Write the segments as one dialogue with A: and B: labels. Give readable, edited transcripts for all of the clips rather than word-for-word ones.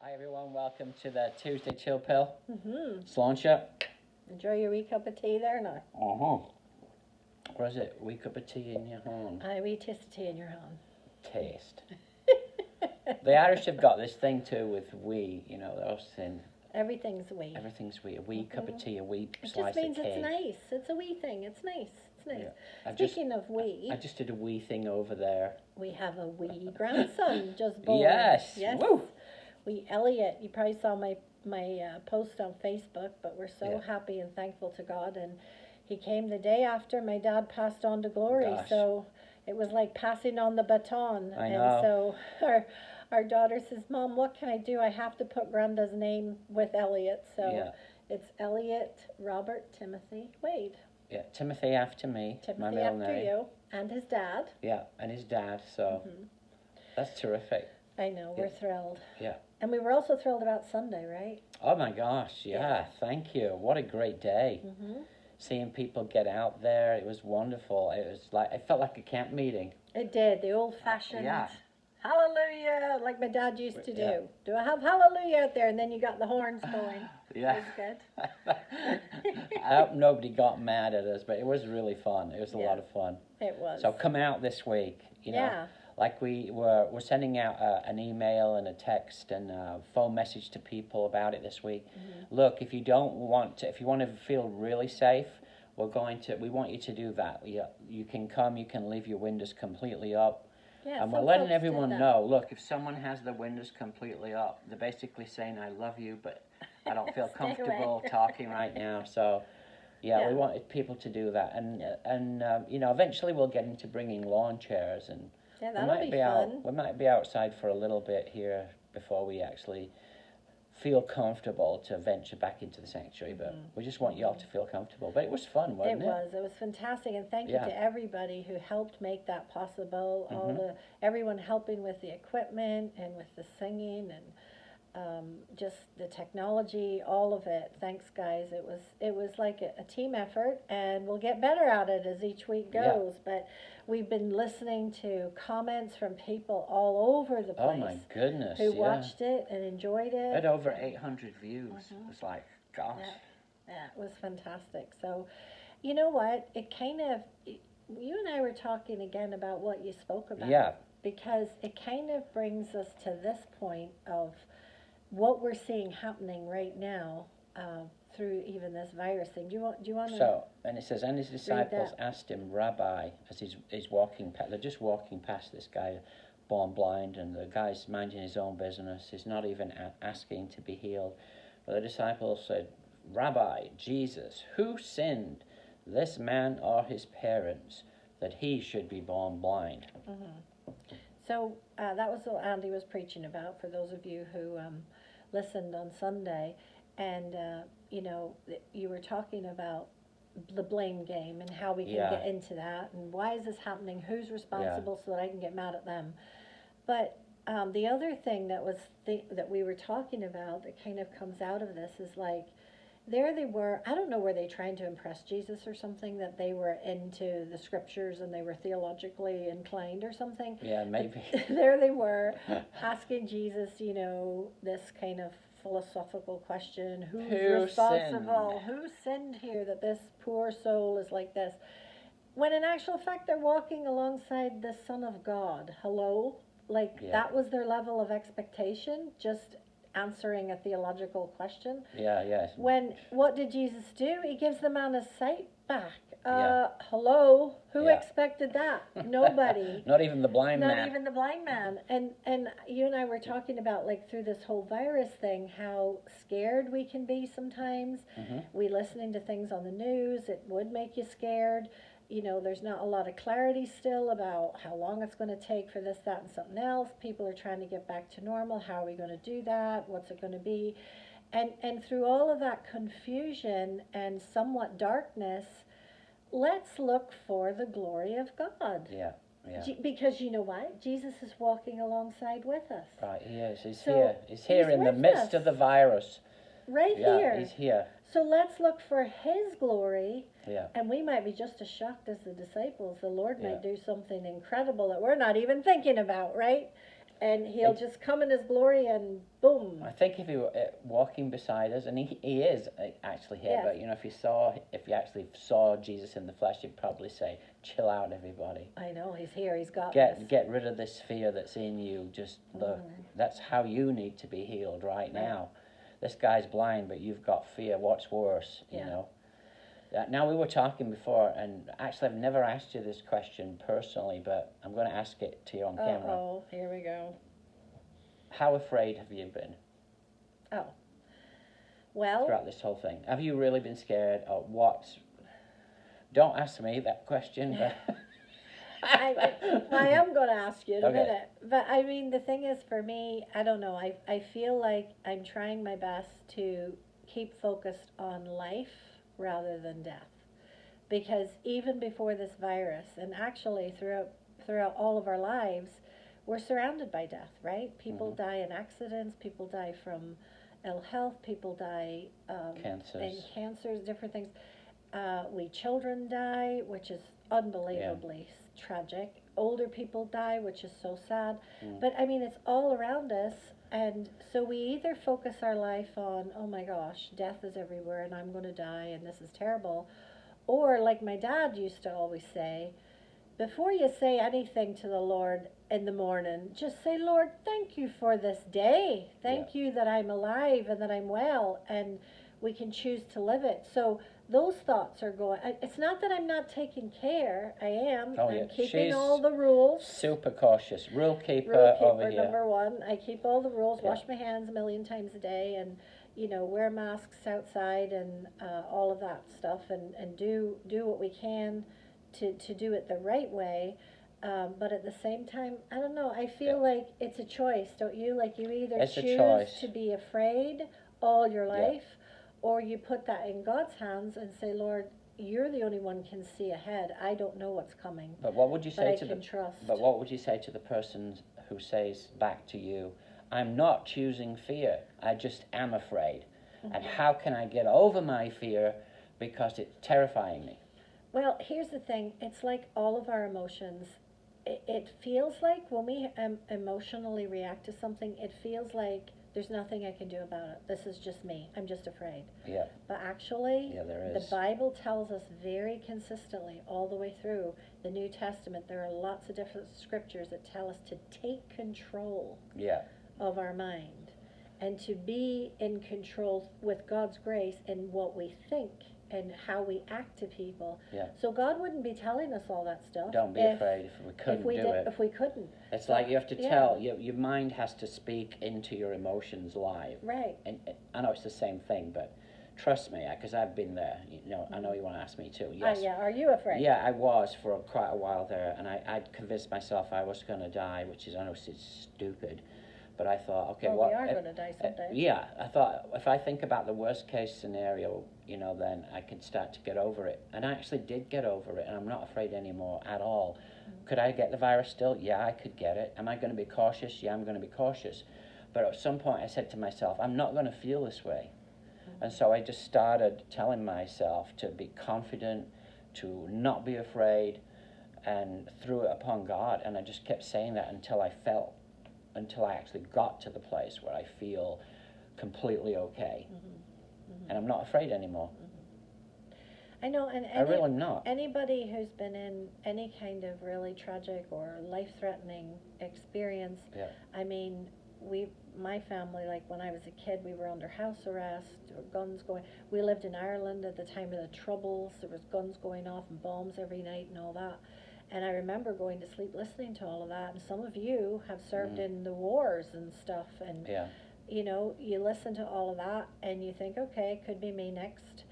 A: Hi everyone, welcome to the Tuesday Chill Pill.
B: Mm-hmm. Enjoy your wee cup of tea there now.
A: What is it? Wee cup of tea in your hand.
B: Aye, wee taste of tea in your hand.
A: Taste. The Irish have got this thing too with wee, they're saying
B: Everything's wee.
A: everything's wee. A wee cup of tea, a wee
B: It
A: slice
B: just means
A: of cake.
B: it's nice. It's a wee thing. It's nice. It's nice.
A: Yeah.
B: Speaking of wee,
A: I just did a wee thing over there.
B: we have a wee grandson just born.
A: Yes.
B: Yes.
A: Woo.
B: Wee Elliot. You probably saw my post on Facebook, but we're so happy and thankful to God. And he came the day after my dad passed on to glory.
A: Gosh.
B: So it was like passing on the baton.
A: I know.
B: And so our daughter says, "Mom, what can I do? I have to put Granda's name with Elliot." So it's Elliot Robert Timothy Wade.
A: Yeah, Timothy after me.
B: Timothy
A: my middle
B: after
A: name.
B: you. And his dad.
A: Yeah, and his dad. So that's terrific.
B: I know, we're thrilled.
A: Yeah.
B: And we were also thrilled about Sunday, right?
A: Oh my gosh, yeah. Thank you. What a great day. Seeing people get out there, it was wonderful. It felt like a camp meeting.
B: It did, the old-fashioned hallelujah, like my dad used to do. Do I have hallelujah out there? And then you got the horns going.
A: Yeah.
B: It was good.
A: I hope nobody got mad at us, but it was really fun. It was a lot of fun.
B: It was.
A: So come out this week, Like we're sending out an email and a text and a phone message to people about it this week. Look, if you want to feel really safe, we want you to do that. You can come, you can leave your windows completely up.
B: Yeah,
A: and we're letting everyone know, look, if someone has the windows completely up, they're basically saying, I love you, but I don't feel comfortable talking right now. So, we wanted people to do that. And eventually we'll get into bringing lawn chairs and
B: that'll be fun.
A: We might be outside for a little bit here before we actually feel comfortable to venture back into the sanctuary, but we just want you all to feel comfortable. But it was fun, wasn't it?
B: It was fantastic, and thank you to everybody who helped make that possible. Everyone helping with the equipment and with the singing and just the technology, all of it. Thanks, guys. It was like a team effort, and we'll get better at it as each week goes. But we've been listening to comments from people all over the place.
A: Oh my goodness!
B: Who watched it and enjoyed it.
A: It had over 800 views. It was like, gosh.
B: Yeah, it was fantastic. So, you know what? It kind of, you and I were talking again about what you spoke about.
A: Yeah.
B: Because it kind of brings us to this point of what we're seeing happening right now through even this virus thing. Do you want to?
A: So, and it says, and his disciples asked him, Rabbi, as he's walking past, they're just walking past this guy born blind, and the guy's minding his own business. He's not even asking to be healed. But the disciples said, Rabbi, Jesus, who sinned, this man or his parents, that he should be born blind?
B: So that was what Andy was preaching about, for those of you who listened on Sunday. And, you were talking about the blame game and how we can get into that. And why is this happening? Who's responsible so that I can get mad at them? But the other thing that we were talking about that kind of comes out of this is like, there they were, I don't know, were they trying to impress Jesus or something, that they were into the scriptures and they were theologically inclined or something?
A: Yeah, maybe.
B: There they were, asking Jesus, this kind of philosophical question, who's responsible? Who sinned here that this poor soul is like this? When in actual fact they're walking alongside the Son of God. Hello? That was their level of expectation, just answering a theological question. What did Jesus do? He gives the man his sight back. Hello? Who expected that? Nobody.
A: Not even the blind man.
B: Not even the blind man. And you and I were talking about, through this whole virus thing, how scared we can be sometimes. We listening to things on the news, it would make you scared. There's not a lot of clarity still about how long it's going to take for this, that, and something else. People are trying to get back to normal. How are we going to do that? What's it going to be? And through all of that confusion and somewhat darkness, let's look for the glory of God.
A: Yeah.
B: Because you know what? Jesus is walking alongside with us.
A: Right, he is. He's here. He's here in the midst of the virus.
B: Right here.
A: He's here.
B: So let's look for his glory.
A: Yeah.
B: And we might be just as shocked as the disciples. The Lord might do something incredible that we're not even thinking about, right? And he'll just come in his glory and boom, Mm-hmm.
A: I think if he were walking beside us, and he is actually here,
B: Yes.
A: but if you actually saw Jesus in the flesh, you'd probably say, "Chill out, everybody.
B: I know, he's here, he's got this.
A: Get rid of this fear that's in you. Just look, that's how you need to be healed right now. This guy's blind, but you've got fear. What's worse, you know?" Now, we were talking before, and actually I've never asked you this question personally, but I'm going to ask it to you on camera.
B: Oh, here we go.
A: How afraid have you been?
B: Oh. Well.
A: Throughout this whole thing. Have you really been scared? Or what's... Don't ask me that question, but...
B: I am going to ask you in a
A: Okay.
B: minute. But, I mean, the thing is, for me, I don't know. I feel like I'm trying my best to keep focused on life rather than death. Because even before this virus, and actually throughout all of our lives, we're surrounded by death, right? People die in accidents, people die from ill health, people die in cancers, different things. Children die, which is unbelievably tragic. Older people die, which is so sad. But I mean, it's all around us. And so we either focus our life on, oh my gosh, death is everywhere and I'm going to die and this is terrible. Or like my dad used to always say, before you say anything to the Lord in the morning, just say, Lord, thank you for this day. Thank you that I'm alive and that I'm well and we can choose to live it. So those thoughts are going. It's not that I'm not taking care. I am. I'm keeping all the rules.
A: Super cautious. Rule keeper over here.
B: Number one. I keep all the rules. Wash my hands a million times a day, and wear masks outside and all of that stuff, and do what we can to do it the right way. But at the same time, I don't know. I feel like it's a choice, don't you? Like you either choose to be afraid all your life. Or you put that in God's hands and say, Lord, you're the only one can see ahead. I don't know what's coming.
A: But what would you say
B: trust.
A: But what would you say to the person who says back to you, I'm not choosing fear, I just am afraid. And how can I get over my fear because it's terrifying me?
B: Well, here's the thing. It's like all of our emotions. It feels like when we emotionally react to something, it feels like there's nothing I can do about it. This is just me. I'm just afraid.
A: Yeah.
B: But actually,
A: there is.
B: The Bible tells us very consistently all the way through the New Testament, there are lots of different scriptures that tell us to take control of our mind and to be in control with God's grace in what we think and how we act to people.
A: Yeah.
B: So God wouldn't be telling us all that stuff.
A: Don't be afraid if we couldn't do it.
B: If we couldn't.
A: It's like you have to tell, your mind has to speak into your emotions live.
B: Right.
A: And I know it's the same thing, but trust me, because I've been there. I know you want to ask me too. Yes.
B: Are you afraid?
A: Yeah, I was for quite a while there, and I'd convinced myself I was going to die, which is, I know it's stupid. But I thought, okay,
B: we are going to die someday.
A: I thought if I think about the worst case scenario, then I could start to get over it. And I actually did get over it, and I'm not afraid anymore at all. Could I get the virus still? Yeah, I could get it. Am I going to be cautious? Yeah, I'm going to be cautious. But at some point I said to myself, I'm not going to feel this way. And so I just started telling myself to be confident, to not be afraid, and threw it upon God. And I just kept saying that until I actually got to the place where I feel completely okay. And I'm not afraid anymore.
B: I know, and
A: I really am not.
B: Anybody who's been in any kind of really tragic or life-threatening experience, I mean, my family, like when I was a kid, we were under house arrest, there were guns going. We lived in Ireland at the time of the Troubles. There was guns going off and bombs every night and all that. And I remember going to sleep listening to all of that. And some of you have served in the wars and stuff. And, you listen to all of that and you think, okay, it could be me next.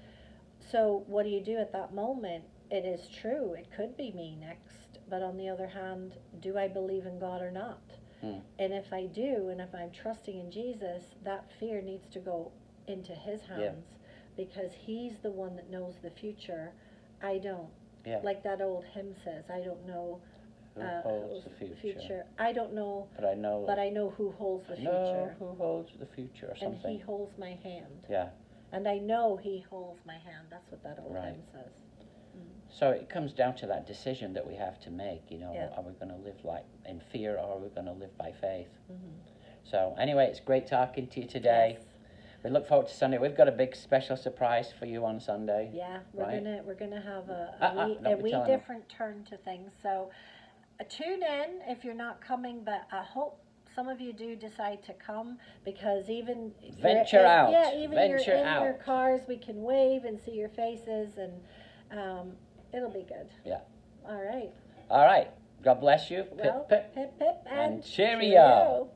B: So what do you do at that moment? It is true, it could be me next. But on the other hand, do I believe in God or not? And if I do, and if I'm trusting in Jesus, that fear needs to go into his hands because he's the one that knows the future. I don't.
A: Yeah.
B: Like that old hymn says, I don't know
A: who holds the future.
B: I don't know, but I know who holds the future.
A: Who holds the future or something.
B: And he holds my hand.
A: Yeah.
B: And I know he holds my hand. That's what that old hymn says.
A: So it comes down to that decision that we have to make, Are we going to live like in fear or are we going to live by faith? So anyway, it's great talking to you today.
B: Yes.
A: We look forward to Sunday. We've got a big special surprise for you on Sunday.
B: Yeah,
A: right?
B: we're gonna have
A: don't
B: a
A: be
B: wee
A: telling them.
B: different turn to things. So tune in if you're not coming, but I hope some of you do decide to come, because even if you're
A: Venture out.
B: Yeah, even
A: Venture
B: you're in your
A: out.
B: cars, we can wave and see your faces, and it'll be good.
A: Yeah.
B: All right.
A: All right. God bless you.
B: Well,
A: Pip, pip.
B: pip pip
A: And
B: and
A: cheerio.